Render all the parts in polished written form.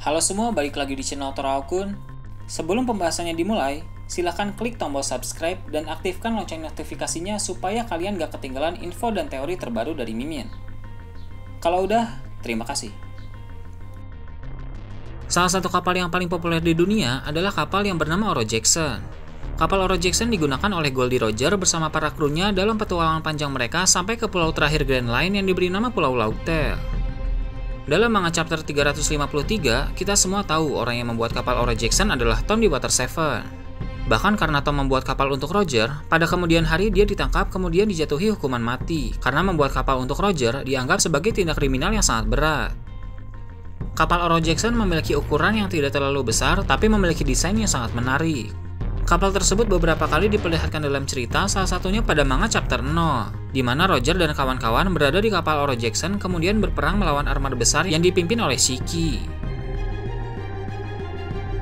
Halo semua, balik lagi di channel Toraokun. Sebelum pembahasannya dimulai, silahkan klik tombol subscribe dan aktifkan lonceng notifikasinya supaya kalian gak ketinggalan info dan teori terbaru dari Mimin. Kalau udah, terima kasih. Salah satu kapal yang paling populer di dunia adalah kapal yang bernama Oro Jackson. Kapal Oro Jackson digunakan oleh Goldie Roger bersama para krunya dalam petualangan panjang mereka sampai ke pulau terakhir Grand Line yang diberi nama Pulau Lautale. Dalam manga chapter 353, kita semua tahu orang yang membuat kapal Oro Jackson adalah Tom di Water 7. Bahkan karena Tom membuat kapal untuk Roger, pada kemudian hari dia ditangkap kemudian dijatuhi hukuman mati karena membuat kapal untuk Roger dianggap sebagai tindak kriminal yang sangat berat. Kapal Oro Jackson memiliki ukuran yang tidak terlalu besar tapi memiliki desain yang sangat menarik. Kapal tersebut beberapa kali diperlihatkan dalam cerita, salah satunya pada manga chapter 0, di mana Roger dan kawan-kawan berada di kapal Oro Jackson kemudian berperang melawan armada besar yang dipimpin oleh Shiki.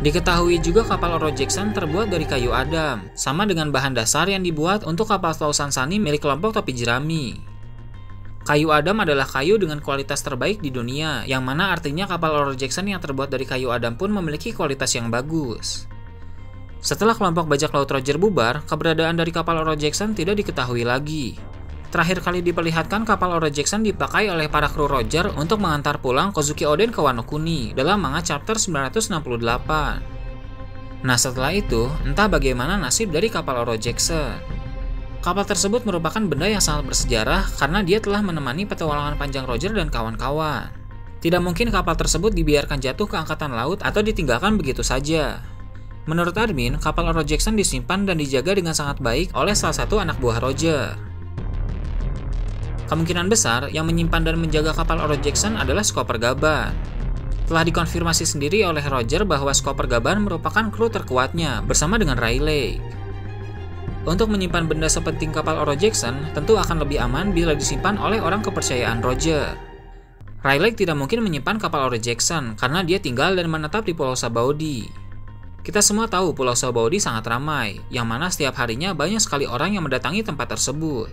Diketahui juga kapal Oro Jackson terbuat dari kayu adam, sama dengan bahan dasar yang dibuat untuk kapal Tau Sansani milik kelompok topi jerami. Kayu adam adalah kayu dengan kualitas terbaik di dunia, yang mana artinya kapal Oro Jackson yang terbuat dari kayu adam pun memiliki kualitas yang bagus. Setelah kelompok bajak laut Roger bubar, keberadaan dari kapal Oro Jackson tidak diketahui lagi. Terakhir kali diperlihatkan kapal Oro Jackson dipakai oleh para kru Roger untuk mengantar pulang Kozuki Oden ke Wano Kuni dalam manga chapter 968. Nah setelah itu, entah bagaimana nasib dari kapal Oro Jackson. Kapal tersebut merupakan benda yang sangat bersejarah karena dia telah menemani petualangan panjang Roger dan kawan-kawan. Tidak mungkin kapal tersebut dibiarkan jatuh ke angkatan laut atau ditinggalkan begitu saja. Menurut admin, kapal Oro Jackson disimpan dan dijaga dengan sangat baik oleh salah satu anak buah Roger. Kemungkinan besar yang menyimpan dan menjaga kapal Oro Jackson adalah Skipper Gaban. Telah dikonfirmasi sendiri oleh Roger bahwa Skipper Gaban merupakan kru terkuatnya bersama dengan Rayleigh. Untuk menyimpan benda sepenting kapal Oro Jackson tentu akan lebih aman bila disimpan oleh orang kepercayaan Roger. Rayleigh tidak mungkin menyimpan kapal Oro Jackson karena dia tinggal dan menetap di Pulau Sabaody. Kita semua tahu Pulau Sabaody sangat ramai, yang mana setiap harinya banyak sekali orang yang mendatangi tempat tersebut.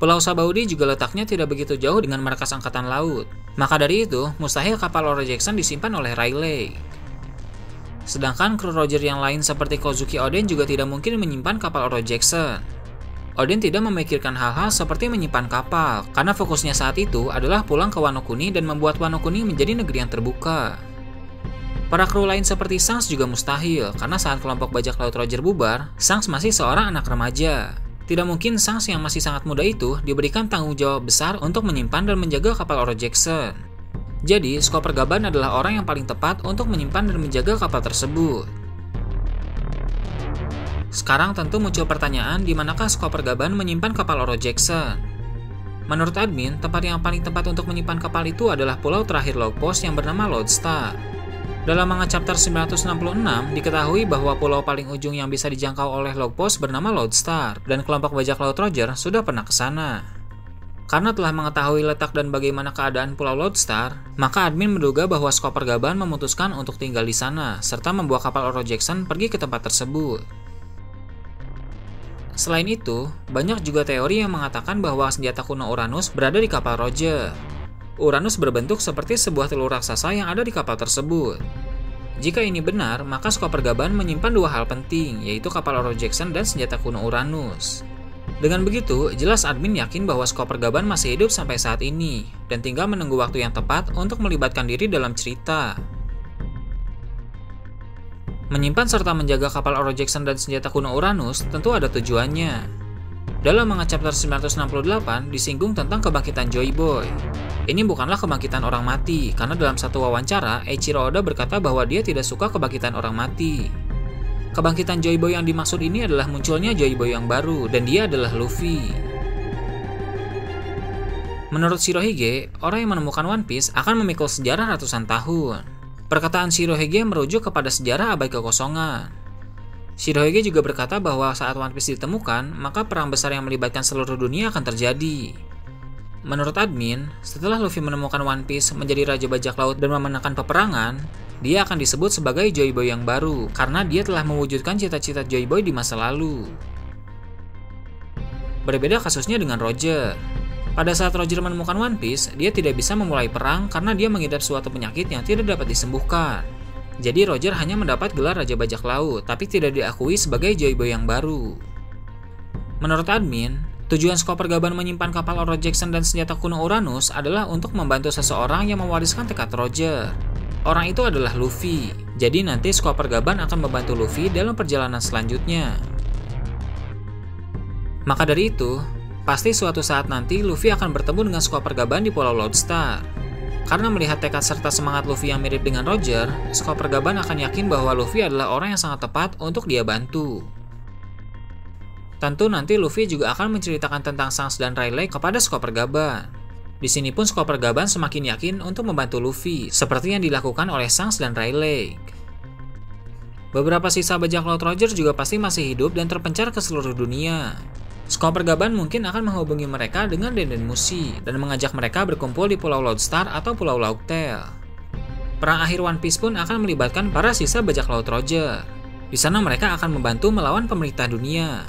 Pulau Sabaody juga letaknya tidak begitu jauh dengan markas angkatan laut. Maka dari itu, mustahil kapal Oro Jackson disimpan oleh Rayleigh. Sedangkan kru Roger yang lain seperti Kozuki Oden juga tidak mungkin menyimpan kapal Oro Jackson. Oden tidak memikirkan hal-hal seperti menyimpan kapal, karena fokusnya saat itu adalah pulang ke Wano Kuni dan membuat Wano Kuni menjadi negeri yang terbuka. Para kru lain seperti Shanks juga mustahil, karena saat kelompok bajak laut Roger bubar, Shanks masih seorang anak remaja. Tidak mungkin Shanks yang masih sangat muda itu diberikan tanggung jawab besar untuk menyimpan dan menjaga kapal Oro Jackson. Jadi, Skipper Gaban adalah orang yang paling tepat untuk menyimpan dan menjaga kapal tersebut. Sekarang tentu muncul pertanyaan di manakah Skipper Gaban menyimpan kapal Oro Jackson. Menurut admin, tempat yang paling tepat untuk menyimpan kapal itu adalah pulau terakhir Logpost yang bernama Lodestar. Dalam manga chapter 966, diketahui bahwa pulau paling ujung yang bisa dijangkau oleh Logpost bernama Lodestar, dan kelompok bajak laut Roger sudah pernah ke sana. Karena telah mengetahui letak dan bagaimana keadaan pulau Lodestar, maka admin menduga bahwa Skipper Gaban memutuskan untuk tinggal di sana, serta membawa kapal Oro Jackson pergi ke tempat tersebut. Selain itu, banyak juga teori yang mengatakan bahwa senjata kuno Uranus berada di kapal Roger. Uranus berbentuk seperti sebuah telur raksasa yang ada di kapal tersebut. Jika ini benar, maka Skipper Gaban menyimpan dua hal penting, yaitu kapal Oro Jackson dan senjata kuno Uranus. Dengan begitu, jelas admin yakin bahwa Skipper Gaban masih hidup sampai saat ini, dan tinggal menunggu waktu yang tepat untuk melibatkan diri dalam cerita. Menyimpan serta menjaga kapal Oro Jackson dan senjata kuno Uranus tentu ada tujuannya. Dalam manga chapter 968 disinggung tentang kebangkitan Joy Boy. Ini bukanlah kebangkitan orang mati, karena dalam satu wawancara, Eiichiro Oda berkata bahwa dia tidak suka kebangkitan orang mati. Kebangkitan Joy Boy yang dimaksud ini adalah munculnya Joy Boy yang baru, dan dia adalah Luffy. Menurut Shirohige, orang yang menemukan One Piece akan memikul sejarah ratusan tahun. Perkataan Shirohige merujuk kepada sejarah abad kekosongan. Shirohige juga berkata bahwa saat One Piece ditemukan, maka perang besar yang melibatkan seluruh dunia akan terjadi. Menurut admin, setelah Luffy menemukan One Piece menjadi raja bajak laut dan memenangkan peperangan, dia akan disebut sebagai Joy Boy yang baru karena dia telah mewujudkan cita-cita Joy Boy di masa lalu. Berbeda kasusnya dengan Roger. Pada saat Roger menemukan One Piece, dia tidak bisa memulai perang karena dia mengidap suatu penyakit yang tidak dapat disembuhkan. Jadi Roger hanya mendapat gelar Raja Bajak Laut, tapi tidak diakui sebagai Joy Boy yang baru. Menurut admin, tujuan Skopper Gaban menyimpan kapal Oro Jackson dan senjata kuno Uranus adalah untuk membantu seseorang yang mewariskan tekad Roger. Orang itu adalah Luffy, jadi nanti Skopper Gaban akan membantu Luffy dalam perjalanan selanjutnya. Maka dari itu, pasti suatu saat nanti Luffy akan bertemu dengan Skopper Gaban di Pulau Lodestar. Karena melihat tekad serta semangat Luffy yang mirip dengan Roger, Skopper Gaban akan yakin bahwa Luffy adalah orang yang sangat tepat untuk dia bantu. Tentu nanti Luffy juga akan menceritakan tentang Shanks dan Rayleigh kepada Skopper Gaban. Di sini pun Skopper Gaban semakin yakin untuk membantu Luffy, seperti yang dilakukan oleh Shanks dan Rayleigh. Beberapa sisa bajak laut Roger juga pasti masih hidup dan terpencar ke seluruh dunia. Skopper Gaban mungkin akan menghubungi mereka dengan Denden Mushi dan mengajak mereka berkumpul di Pulau Lodestar atau Pulau Laugtail. Perang akhir One Piece pun akan melibatkan para sisa bajak laut Roger. Di sana mereka akan membantu melawan pemerintah dunia.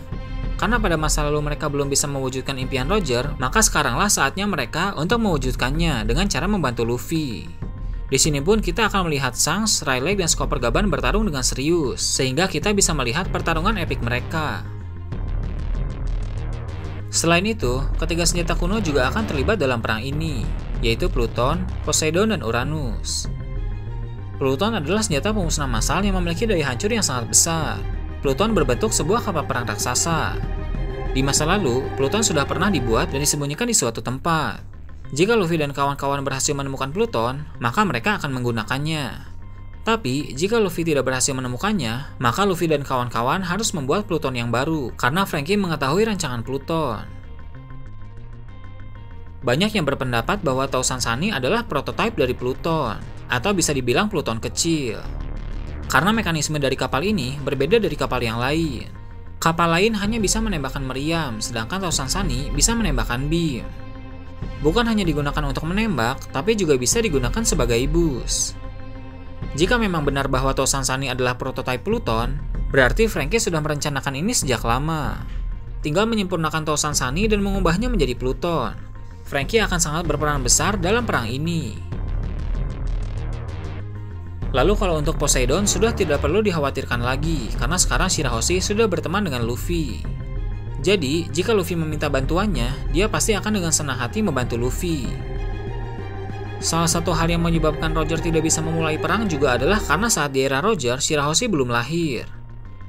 Karena pada masa lalu mereka belum bisa mewujudkan impian Roger, maka sekaranglah saatnya mereka untuk mewujudkannya dengan cara membantu Luffy. Di sini pun kita akan melihat Shanks, Rayleigh, dan Skopper Gaban bertarung dengan serius, sehingga kita bisa melihat pertarungan epik mereka. Selain itu, ketiga senjata kuno juga akan terlibat dalam perang ini, yaitu Pluton, Poseidon, dan Uranus. Pluton adalah senjata pemusnah massal yang memiliki daya hancur yang sangat besar. Pluton berbentuk sebuah kapal perang raksasa. Di masa lalu, Pluton sudah pernah dibuat dan disembunyikan di suatu tempat. Jika Luffy dan kawan-kawan berhasil menemukan Pluton, maka mereka akan menggunakannya. Tapi, jika Luffy tidak berhasil menemukannya, maka Luffy dan kawan-kawan harus membuat Pluton yang baru, karena Franky mengetahui rancangan Pluton. Banyak yang berpendapat bahwa Tousan Sunny adalah prototipe dari Pluton, atau bisa dibilang Pluton kecil. Karena mekanisme dari kapal ini berbeda dari kapal yang lain. Kapal lain hanya bisa menembakkan meriam, sedangkan Tousan Sunny bisa menembakkan beam. Bukan hanya digunakan untuk menembak, tapi juga bisa digunakan sebagai bus. Jika memang benar bahwa Tousan Sunny adalah prototipe Pluton, berarti Franky sudah merencanakan ini sejak lama. Tinggal menyempurnakan Tousan Sunny dan mengubahnya menjadi Pluton. Franky akan sangat berperan besar dalam perang ini. Lalu kalau untuk Poseidon sudah tidak perlu dikhawatirkan lagi, karena sekarang Shirahoshi sudah berteman dengan Luffy. Jadi, jika Luffy meminta bantuannya, dia pasti akan dengan senang hati membantu Luffy. Salah satu hal yang menyebabkan Roger tidak bisa memulai perang juga adalah karena saat di era Roger, Shirahoshi belum lahir.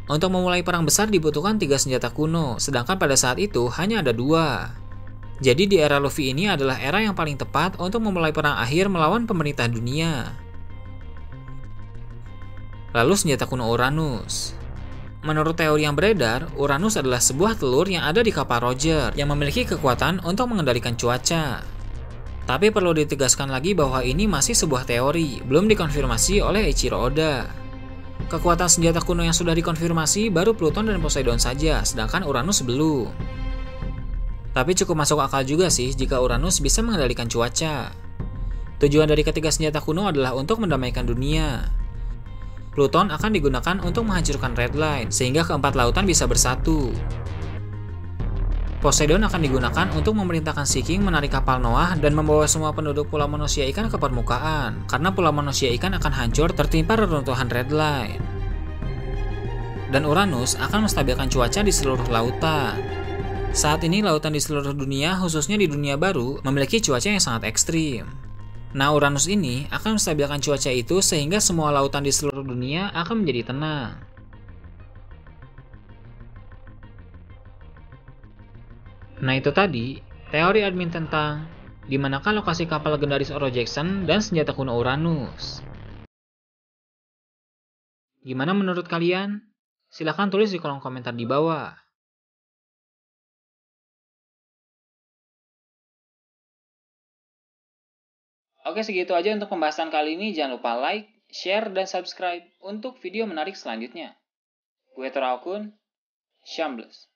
Untuk memulai perang besar dibutuhkan 3 senjata kuno, sedangkan pada saat itu hanya ada 2. Jadi di era Luffy ini adalah era yang paling tepat untuk memulai perang akhir melawan pemerintah dunia. Lalu senjata kuno Uranus. Menurut teori yang beredar, Uranus adalah sebuah telur yang ada di kapal Roger yang memiliki kekuatan untuk mengendalikan cuaca. Tapi perlu ditegaskan lagi bahwa ini masih sebuah teori, belum dikonfirmasi oleh Eiichiro Oda. Kekuatan senjata kuno yang sudah dikonfirmasi baru Pluton dan Poseidon saja, sedangkan Uranus belum. Tapi cukup masuk akal juga sih jika Uranus bisa mengendalikan cuaca. Tujuan dari ketiga senjata kuno adalah untuk mendamaikan dunia. Pluton akan digunakan untuk menghancurkan Red Line, sehingga keempat lautan bisa bersatu. Poseidon akan digunakan untuk memerintahkan Sea King menarik kapal Noah dan membawa semua penduduk Pulau Manusia Ikan ke permukaan, karena Pulau Manusia Ikan akan hancur tertimpa reruntuhan Red Line. Dan Uranus akan menstabilkan cuaca di seluruh lautan. Saat ini lautan di seluruh dunia, khususnya di dunia baru, memiliki cuaca yang sangat ekstrim. Nah, Uranus ini akan menstabilkan cuaca itu sehingga semua lautan di seluruh dunia akan menjadi tenang. Nah, itu tadi teori admin tentang di manakah lokasi kapal legendaris Oro Jackson dan senjata kuno Uranus. Gimana menurut kalian? Silahkan tulis di kolom komentar di bawah. Oke, segitu aja untuk pembahasan kali ini. Jangan lupa like, share, dan subscribe untuk video menarik selanjutnya. Gue Torakun, Shambles.